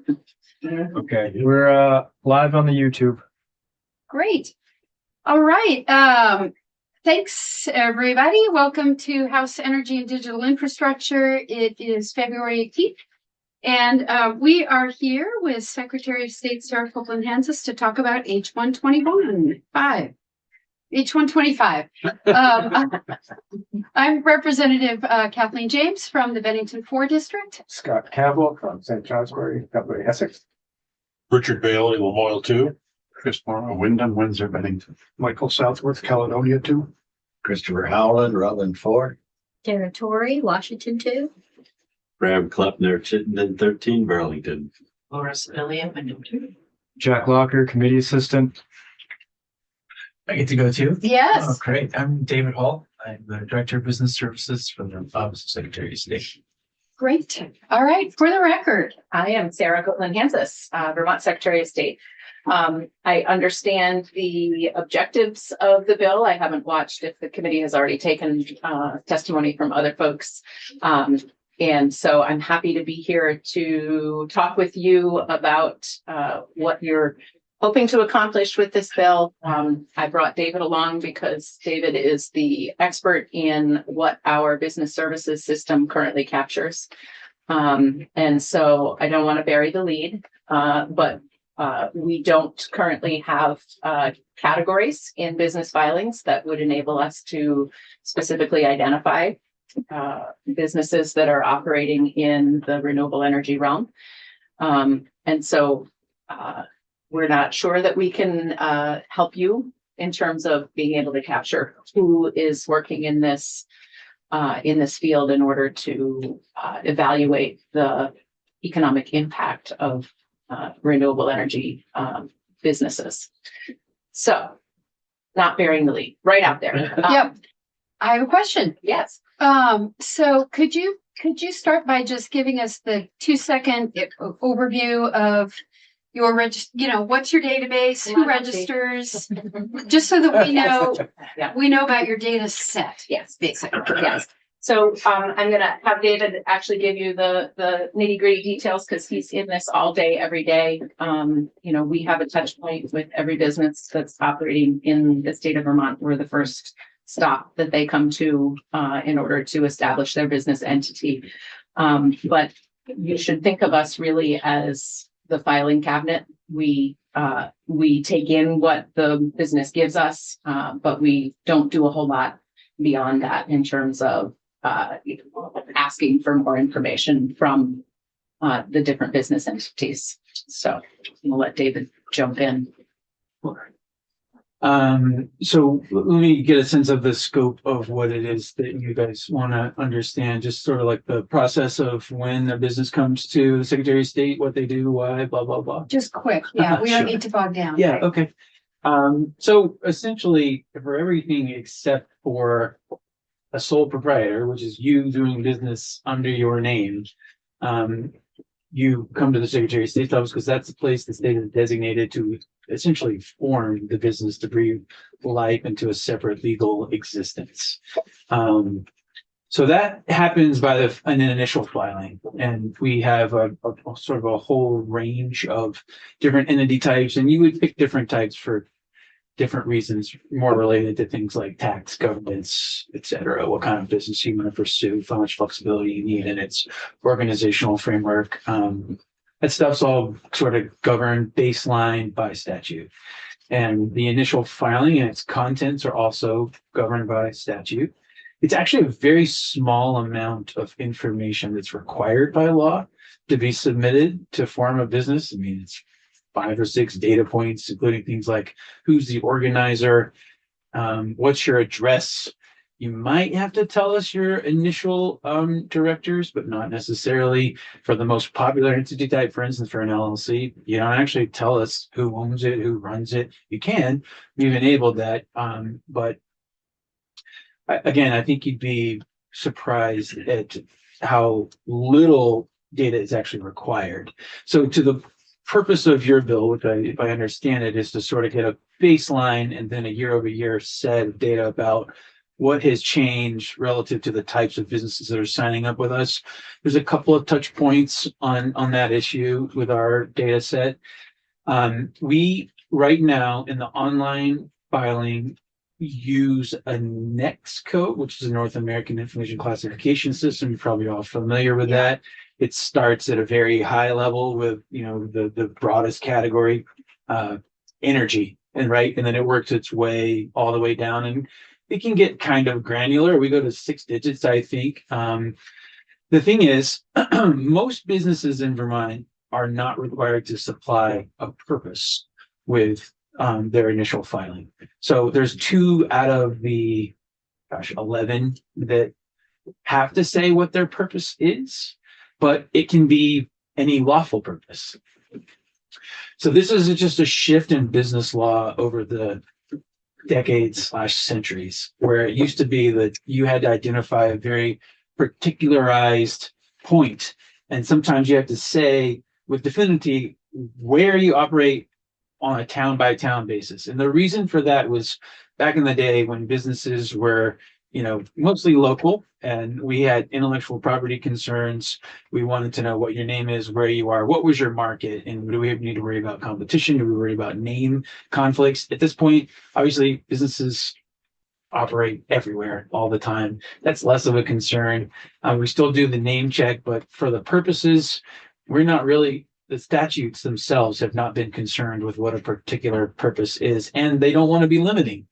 Okay, we're live on the YouTube. Great. All right. Thanks, everybody. Welcome to House Energy and Digital Infrastructure. It is February 18th, and we are here with Secretary of State Sarah Copeland-Hansis to talk about H125. H125. I'm Representative Kathleen James from the Bennington 4 District. Scott Cavill from St. Johnsbury, W. Essex. Richard Bailey, Lamoille 2. Chris Morrow, Wyndham, Windsor, Bennington. Michael Southworth, Caledonia 2. Christopher Howland, Rutland 4. Territory, Washington 2. Brad Klepner, Chittenden 13, Burlington. Laura Sibilia, Wyndham 2. Jack Locker, Committee Assistant. I get to go too? Yes. Oh, great. I'm David Hall. I'm the Director of Business Services for the Office of Secretary of State. Great. All right. For the record, I am Sarah Copeland-Hansis, Vermont Secretary of State. I understand the objectives of the bill. I haven't watched if the committee has already taken testimony from other folks. And so I'm happy to be here to talk with you about what you're hoping to accomplish with this bill. I brought David along because David is the expert in what our business services system currently captures. And so I don't want to bury the lead, but we don't currently have categories in business filings that would enable us to specifically identify businesses that are operating in the renewable energy realm. And so we're not sure that we can help you in terms of being able to capture who is working in this field in order to evaluate the economic impact of renewable energy businesses. So, not bearing the lead, right out there. Yep. I have a question. Yes. So could you start by just giving us the 2-second overview of your what's your database, who registers, just so that we know we know about your data set. Yes, basically. Yes. So I'm going to have David actually give you the nitty gritty details because he's in this all day, every day. We have a touch point with every business that's operating in the state of Vermont. We're the first stop that they come to in order to establish their business entity. But you should think of us really as the filing cabinet. We take in what the business gives us, but we don't do a whole lot beyond that in terms of asking for more information from the different business entities. So we'll let David jump in. So let me get a sense of the scope of what it is that you guys want to understand, just sort of like the process of when a business comes to the Secretary of State, what they do, why, blah, blah, blah. Just quick. Yeah, we don't Sure. need to bog down. Yeah, okay. So essentially, for everything except for a sole proprietor, which is you doing business under your name, you come to the Secretary of State's office because that's the place the state is designated to essentially form the business to breathe life into a separate legal existence. So that happens by an initial filing, and we have a sort of a whole range of different entity types, and you would pick different types for different reasons, more related to things like tax, governance, et cetera, what kind of business you want to pursue, how much flexibility you need in its organizational framework. That stuff's all sort of governed baseline by statute. And the initial filing and its contents are also governed by statute. It's actually a very small amount of information that's required by law to be submitted to form a business. I mean, it's 5 or 6 data points, including things like who's the organizer, what's your address. You might have to tell us your initial directors, but not necessarily for the most popular entity type. For instance, for an LLC, you don't actually tell us who owns it, who runs it. You can, we've enabled that. But again, I think you'd be surprised at how little data is actually required. So to the purpose of your bill, which if I understand it, is to sort of get a baseline and then a year-over-year set of data about what has changed relative to the types of businesses that are signing up with us. There's a couple of touch points on that issue with our data set. We right now in the online filing use a NEX code, which is a North American Information Classification System. You're probably all familiar with that. It starts at a very high level with, the broadest category, energy, and then it works its way all the way down, and it can get kind of granular. We go to 6 digits, I think. The thing is, most businesses in Vermont are not required to supply a purpose with their initial filing. So there's 2 out of the 11 that have to say what their purpose is, but it can be any lawful purpose. So this is just a shift in business law over the decades/centuries, where it used to be that you had to identify a very particularized point, and sometimes you have to say with definitivity where you operate on a town by town basis. And the reason for that was back in the day when businesses were, mostly local, and we had intellectual property concerns. We wanted to know what your name is, where you are, what was your market, and do we need to worry about competition? Do we worry about name conflicts? At this point, obviously, businesses operate everywhere all the time. That's less of a concern. We still do the name check, but for the purposes, the statutes themselves have not been concerned with what a particular purpose is, and they don't want to be limiting.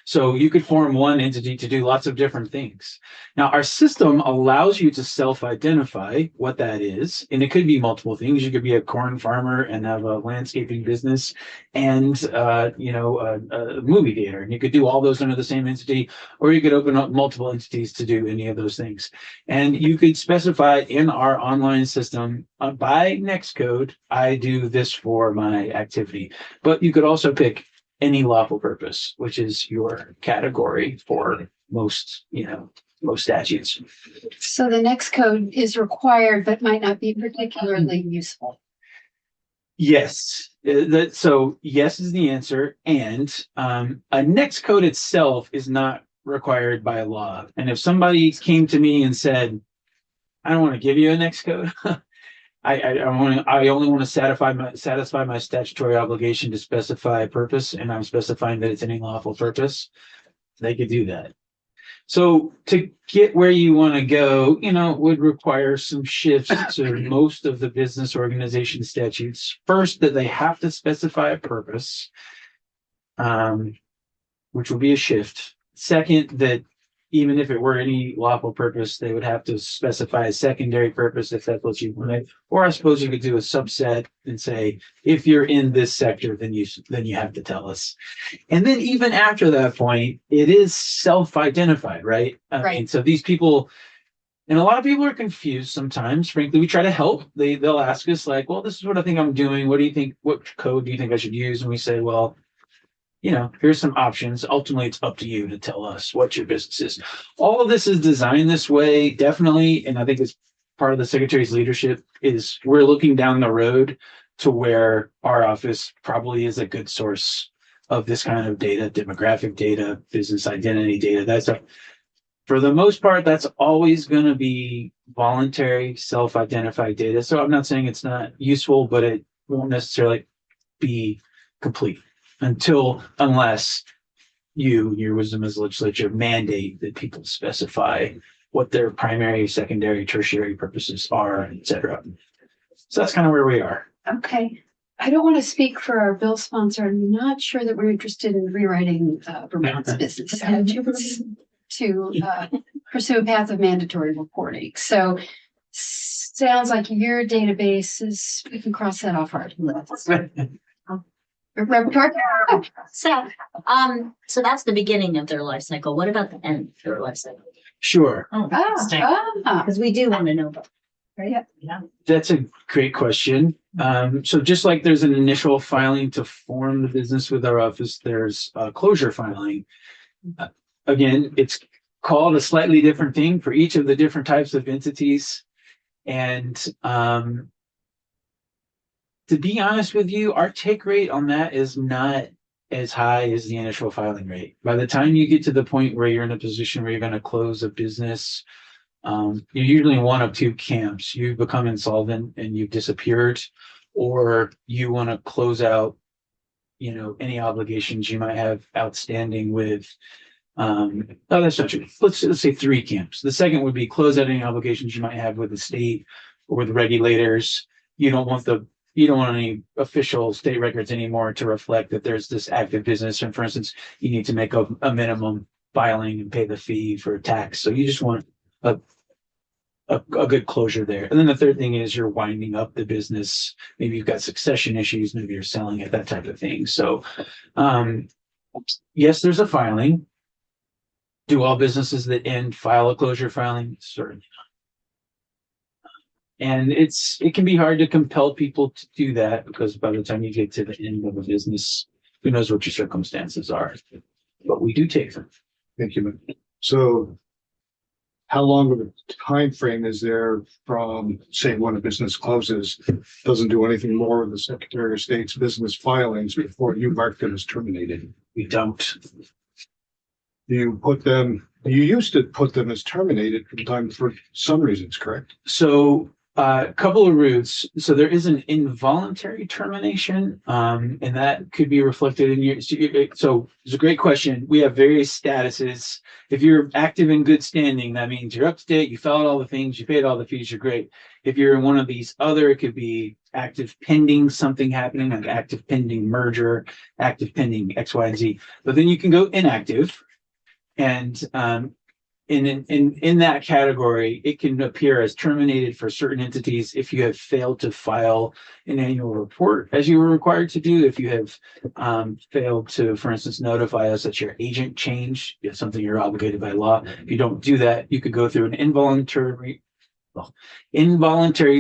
So you could form one entity to do lots of different things. Now, our system allows you to self-identify what that is, and it could be multiple things. You could be a corn farmer and have a landscaping business and, a movie theater, and you could do all those under the same entity, or you could open up multiple entities to do any of those things. And you could specify in our online system by NEX code, I do this for my activity, but you could also pick any lawful purpose, which is your category for most statutes. So the next code is required, but might not be particularly useful. Yes. So yes is the answer. And a NEX code itself is not required by law. And if somebody came to me and said, I don't want to give you a NEX code, I only want to satisfy my statutory obligation to specify a purpose, and I'm specifying that it's any lawful purpose, they could do that. So to get where you want to go, would require some shifts to most of the business organization statutes. First, that they have to specify a purpose, which will be a shift. Second, that even if it were any lawful purpose, they would have to specify a secondary purpose if that's what you wanted. Or I suppose you could do a subset and say, if you're in this sector, then you have to tell us. And then even after that point, it is self-identified, right? Right. So these people, and a lot of people are confused sometimes. Frankly, we try to help. They'll ask us like, well, this is what I think I'm doing. What do you think? What code do you think I should use? And we say, well, here's some options. Ultimately, it's up to you to tell us what your business is. All of this is designed this way, definitely. And I think it's part of the Secretary's leadership is we're looking down the road to where our office probably is a good source of this kind of data, demographic data, business identity data. That's for the most part, that's always going to be voluntary, self-identified data. So I'm not saying it's not useful, but it won't necessarily be complete unless your wisdom as legislature mandate that people specify what their primary, secondary, tertiary purposes are, etc. So that's kind of where we are. Okay. I don't want to speak for our bill sponsor. I'm not sure that we're interested in rewriting Vermont's business statutes to pursue a path of mandatory reporting. So sounds like your database we can cross that off our list. Repertoire? So that's the beginning of their life cycle. What about the end of their life cycle? Sure. Oh, interesting. Because we do want to know about. Right? Yeah. That's a great question. So just like there's an initial filing to form the business with our office, there's a closure filing. Again, it's called a slightly different thing for each of the different types of entities. And to be honest with you, our take rate on that is not as high as the initial filing rate. By the time you get to the point where you're in a position where you're going to close a business, you're usually in one of two camps. You become insolvent and you've disappeared, or you want to close out, any obligations you might have outstanding with. That's not true. Let's say three camps. The second would be close out any obligations you might have with the state or with regulators. You don't want any official state records anymore to reflect that there's this active business. And for instance, you need to make a minimum filing and pay the fee for tax. So you just want a good closure there. And then the third thing is you're winding up the business. Maybe you've got succession issues, maybe you're selling it, that type of thing. So yes, there's a filing. Do all businesses that end file a closure filing? Certainly not. And it can be hard to compel people to do that, because by the time you get to the end of a business, who knows what your circumstances are. But we do take them. Thank you. So how long of a time frame is there from, say, when a business closes, doesn't do anything more with the Secretary of State's business filings before you mark them as terminated? We don't. You used to put them as terminated from time for some reasons, correct? So a couple of routes. So there is an involuntary termination, and that could be reflected in your. So it's a great question. We have various statuses. If you're active in good standing, that means you're up to date. You filed all the things. You paid all the fees. You're great. If you're in one of these other, it could be active pending something happening, like active pending merger, active pending X, Y, and Z. But then you can go inactive. And in that category, it can appear as terminated for certain entities if you have failed to file an annual report as you were required to do. If you have failed to, for instance, notify us that your agent changed, it's something you're obligated by law. If you don't do that, you could go through an involuntary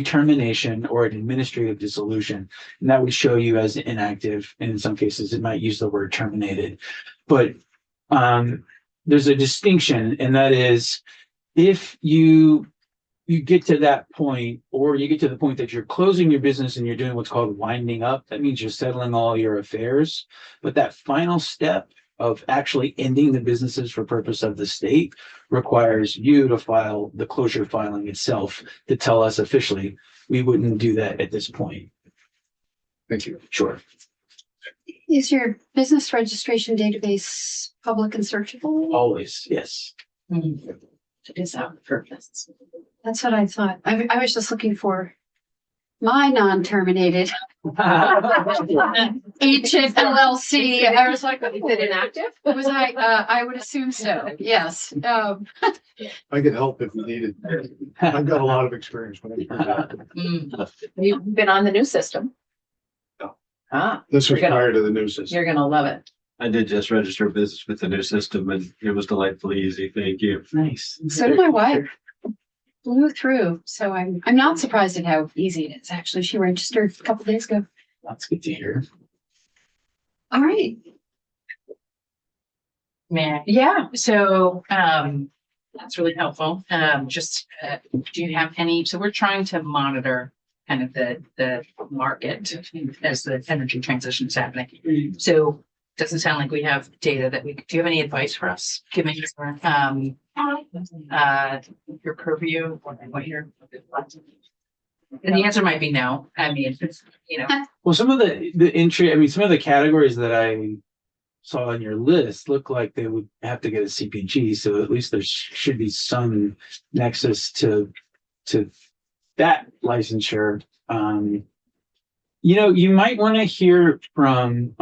termination or an administrative dissolution, and that would show you as inactive. And in some cases, it might use the word terminated, but there's a distinction, and that is if you get to that point, or you get to the point that you're closing your business and you're doing what's called winding up. That means you're settling all your affairs. But that final step of actually ending the businesses for purpose of the state requires you to file the closure filing itself to tell us officially. We wouldn't do that at this point. Thank you. Sure. Is your business registration database public and searchable? Always, yes. It is out of purpose. That's what I thought. I was just looking for my non-terminated agent LLC. I was like, Is it inactive? was I would assume so. Yes. I could help if you needed. I've got a lot of experience when it comes out. You've been on the new system. No. Ah, This was You're gonna- prior to the new system. you're gonna love it. I did just register a business with the new system and it was delightfully easy. Thank you. Nice. So did my wife. Blew through. So I'm not surprised at how easy it is. Actually, she registered a couple days ago. That's good to hear. All right. Yeah, so that's really helpful. Do you have any, so we're trying to monitor kind of the market as the energy transition is happening. So doesn't sound like we have data that do you have any advice for us, given your purview or what you're, and the answer might be no. I mean, it's, Well, some of the entry, I mean, some of the categories that I saw on your list look like they would have to get a CPG. So at least there should be some nexus to that licensure. You might want to hear from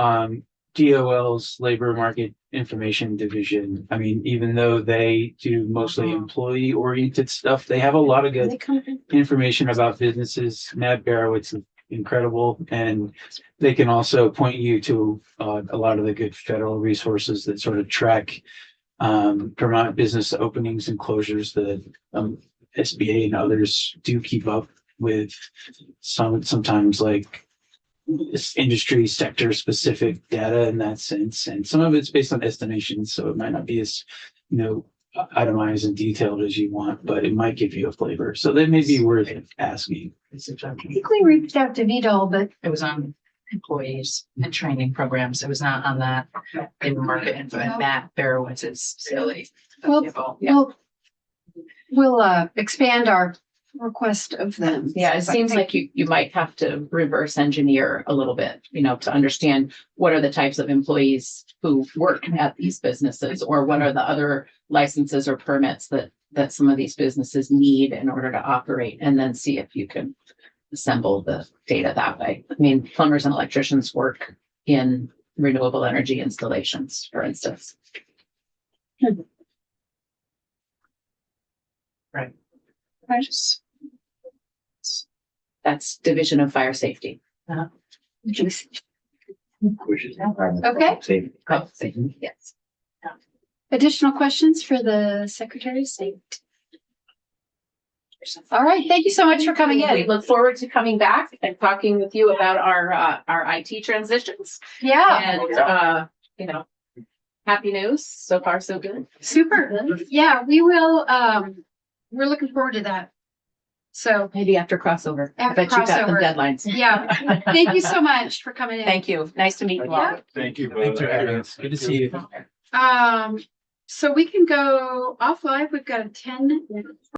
DOL's Labor Market Information Division. I mean, even though they do mostly employee oriented stuff, they have a lot of good information about businesses. Matt Barowitz is incredible, and they can also point you to a lot of the good federal resources that sort of track Vermont business openings and closures. The SBA and others do keep up with sometimes like this industry sector specific data in that sense, and some of it's based on estimations, so it might not be as itemized and detailed as you want, but it might give you a flavor. So that may be worth asking. I think we reached out to VDOL, but it was on employees and training programs. It was not on that labor market info and Matt Barowitz's facility. Well, we'll expand our request of them. Yeah, it seems like you might have to reverse engineer a little bit, to understand what are the types of employees who work at these businesses, or what are the other licenses or permits that some of these businesses need in order to operate, and then see if you can assemble the data that way. I mean, plumbers and electricians work in renewable energy installations, for instance. Right. That's Division of Fire Safety. Okay. Yes. Additional questions for the Secretary of State? All right, thank you so much for coming We in. look forward to coming back and talking with you about our IT transitions, Yeah, and happy news. So far, so good. super. Yeah, we will, we're looking forward to that. So, Maybe after crossover. I After bet you got some crossover. deadlines. yeah, thank you so much for coming in. Thank you. Nice to meet you all. Yeah. Thank you. Thanks for having us. Good to see you. So we can go off live. We've got a 10